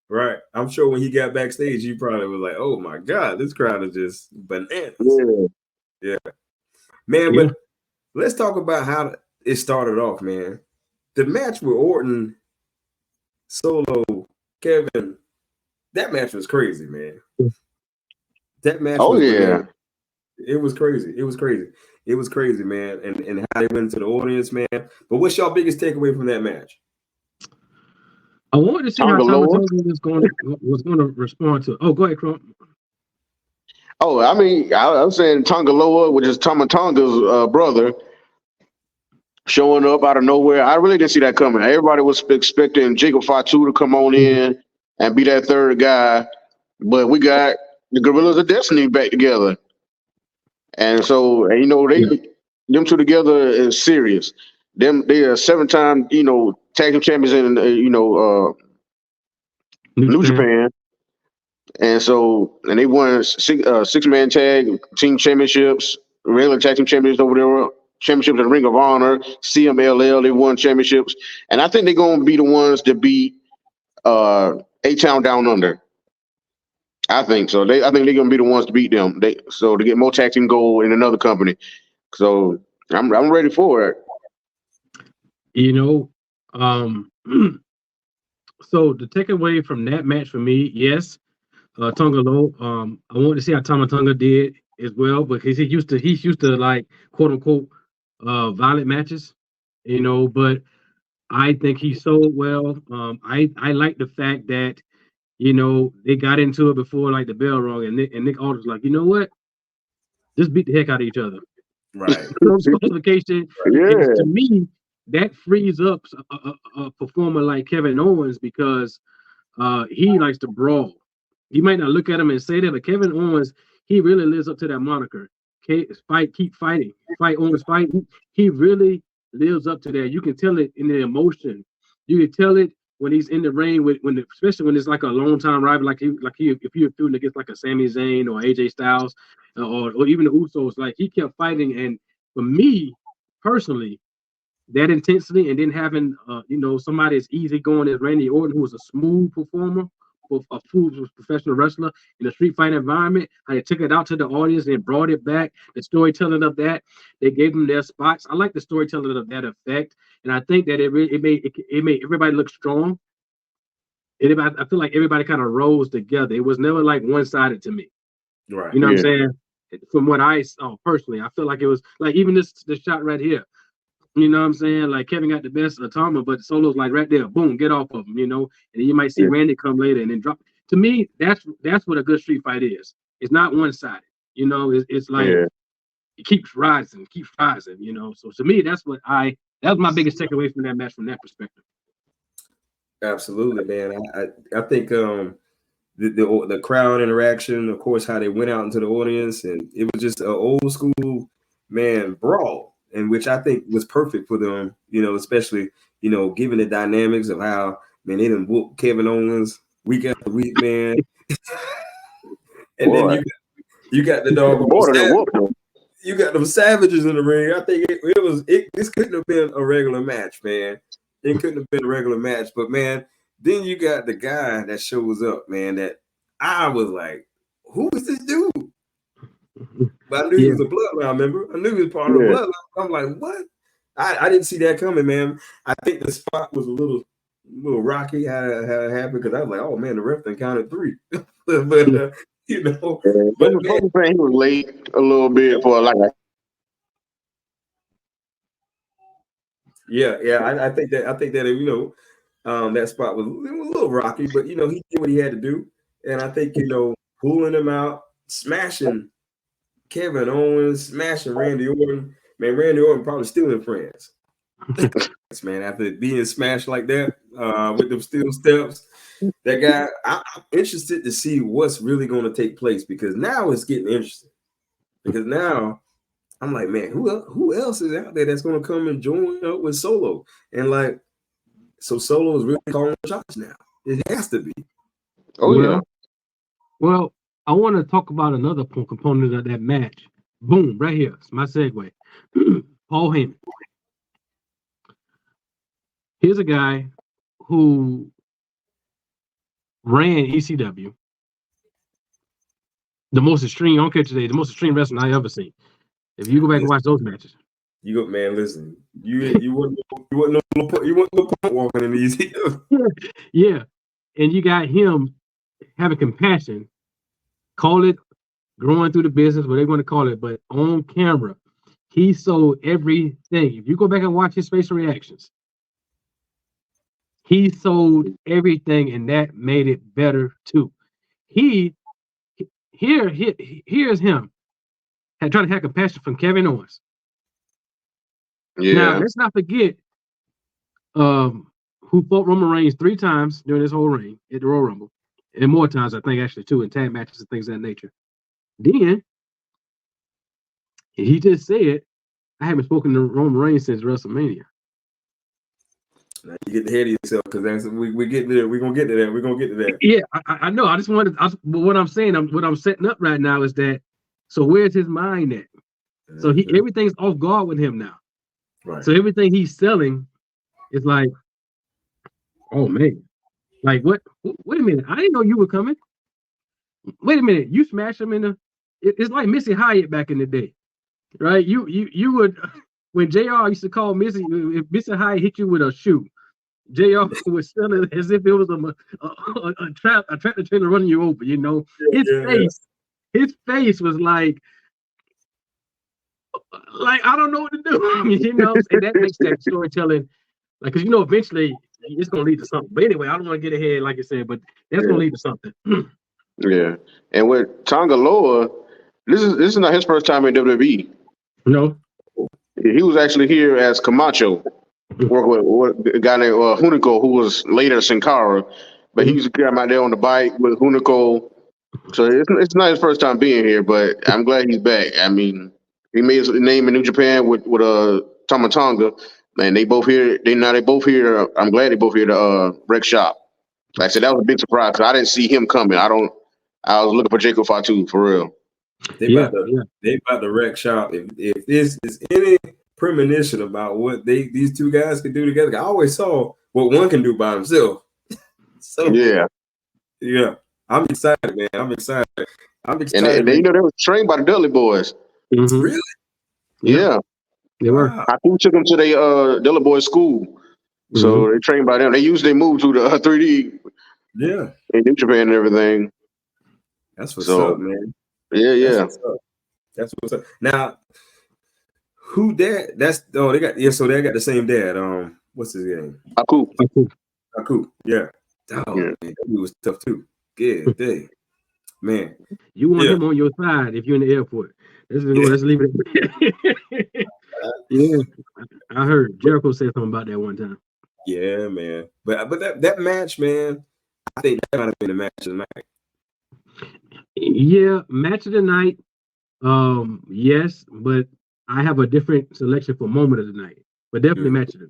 Right. I'm sure when he got backstage, he probably was like, "Oh my God, this crowd is just bananas." Yeah. Yeah, man. Yeah. But let's talk about how it started off, man. The match with Orton, Solo, Kevin. That match was crazy, man. That match Oh was yeah. bananas. It was crazy. It was crazy. It was crazy, man. And how they went to the audience, man. But what's your biggest takeaway from that match? I wanted to see how Tonga Loa. Tomatonga was going to respond to. Oh, go ahead, Crump. Oh, I mean, I'm saying Tonga Loa, which is Tama Tonga's brother, showing up out of nowhere. I really didn't see that coming. Everybody was expecting Jacob Fatu to come on in and be that third guy, but we got the Gorillas of Destiny back together, and so and, Yeah. them two together is serious. They are 7-time tag team champions in New New Japan. Japan, and they won 6-man tag team championships, regular tag team championships over there. Championships in the Ring of Honor, CMLL, they won championships, and I think they're gonna be the ones to beat A-Town Down Under. I think so. I think they're gonna be the ones to beat them. To get more tag team gold in another company. So I'm ready for it. You know, um, so the takeaway from that match for me, yes, Tonga Low. I wanted to see how Tonga did as well because he's used to like quote unquote violent matches, but I think he sold well. I like the fact that they got into it before like the bell rung, and Nick Aldis was like, you know what, just beat the heck out of each other. Right. No disqualification, and Yeah, to me that frees up a performer like Kevin Owens because he likes to brawl. You might not look at him and say that, but Kevin Owens, he really lives up to that moniker. Fight, keep fighting. Fight, Owens, fight. He really lives up to that. You can tell it in the emotion. You can tell it when he's in the ring especially when it's like a long time rival, if you're feuding against like a Sami Zayn or AJ Styles, or even the Usos, like he kept fighting. And for me personally, that intensity, and then having somebody as easy going as Randy Orton, who was a smooth performer, a full professional wrestler in a street fight environment, how they took it out to the audience and brought it back, the storytelling of that, they gave them their spots. I like the storytelling of that effect, and I think that it made everybody look strong. I feel like everybody kind of rose together. It was never like one-sided to me. Right. You know what I'm yeah, saying? From what I saw personally, I feel like it was like even this shot right here. You know what I'm saying? Like Kevin got the best of Tama, but Solo's like right there, boom, get off of him, and then you might see yeah, Randy come later and then drop. To me, that's what a good street fight is. It's not one sided. It's like yeah. it keeps rising. So to me, that was my biggest takeaway from that match from that perspective. Absolutely, man. I think the crowd interaction, of course, how they went out into the audience, and it was just an old school brawl, and which I think was perfect for them. Especially given the dynamics of how they done whoop Kevin Owens week after week, man. And then Boy, you got the dog on more than a whoop though. you got them savages in the ring. I think this couldn't have been a regular match, man. It couldn't have been a regular match. But man, then you got the guy that shows up, man, that I was like, who is this dude? But I knew he Yeah, was a bloodline member. I knew he was part of the Yeah, bloodline. I'm like, what? I didn't see that coming, man. I think the spot was a little rocky how it happened because I was like, oh man, the ref done counted 3. but yeah. but Some man, people saying he was late a little bit for like yeah. I think that that spot was a little rocky, but he did what he had to do, and I think pulling him out, smashing Kevin Owens, smashing Randy Orton. Man, Randy Orton probably still in France. Man, after being smashed like that with them steel steps, that guy. I'm interested to see what's really going to take place because now it's getting interesting. Because now I'm like, man, who else is out there that's going to come and join up with Solo? And like, so Solo is really calling the shots now. It has to be. oh yeah. well, I want to talk about another component of that match. Boom, right here. It's my segue. Paul Heyman. Here's a guy who ran ECW. The most extreme, I don't care today, the most extreme wrestling I ever seen. If you go back and watch those matches. You go, man. Listen, you wouldn't no point walking in these. Yeah, and you got him having compassion. Call it growing through the business, what they want to call it, but on camera, he sold everything. If you go back and watch his facial reactions, he sold everything, and that made it better too. Here's him trying to have compassion from Kevin Owens. Yeah. Now let's not forget who fought Roman Reigns 3 times during this whole reign at the Royal Rumble, and more times I think actually too in tag matches and things of that nature. Then he just said, "I haven't spoken to Roman Reigns since WrestleMania." Now you get ahead of yourself because we're getting there. We're gonna get to that. We're gonna get to that. Yeah, I know. I just wanted. But what I'm saying, what I'm setting up right now is that. So where's his mind at? So everything's off guard with him now. Right. So everything he's selling is like, oh man, like what? Wait a minute, I didn't know you were coming. Wait a minute, you smashed him in the. It's like Missy Hyatt back in the day, right? You would when JR used to call Missy, if Missy Hyatt hit you with a shoe, JR was selling as if it was a tractor trailer running you over. You know, his face was like I don't know what to do. You know, and that makes that storytelling, like, because eventually it's gonna lead to something. But anyway, I don't want to get ahead, like I said, but that's gonna lead to something. Yeah, and with Tanga Loa, this is not his first time in WWE. No, he was actually here as Camacho, working with a guy named Hunico, who was later Sin Cara, but he used to come out there on the bike with Hunico. So it's not his first time being here, but I'm glad he's back. I mean, he made his name in New Japan with Tama Tonga, and they both here. They both here. I'm glad they both here to Rec Shop. Like I said, that was a big surprise. I didn't see him coming. I was looking for Jacob Fatu for real. They about the Rec Shop. If this is any premonition about what these two guys could do together, I always saw what one can do by himself. So yeah, I'm excited, man. I'm excited. And they was trained by the Dudley Boys. Mm-hmm. Really? Yeah. They were. I think took them to the Dudley Boys school. So they trained by them. They usually move to the 3D. Yeah. In New Japan and everything. That's what's up, man. Yeah. That's what's up. Now, who dad? They got the same dad. What's his name? Aku. Yeah. Oh, man, that dude was tough too. Good day. Man. You want him on your side if you're in the airport. Let's leave it. Yeah. I heard Jericho say something about that one time. Yeah, man. But that match, man, I think that might have been the match of the night. Yeah, match of the night. Yes, but I have a different selection for moment of the night. But definitely match of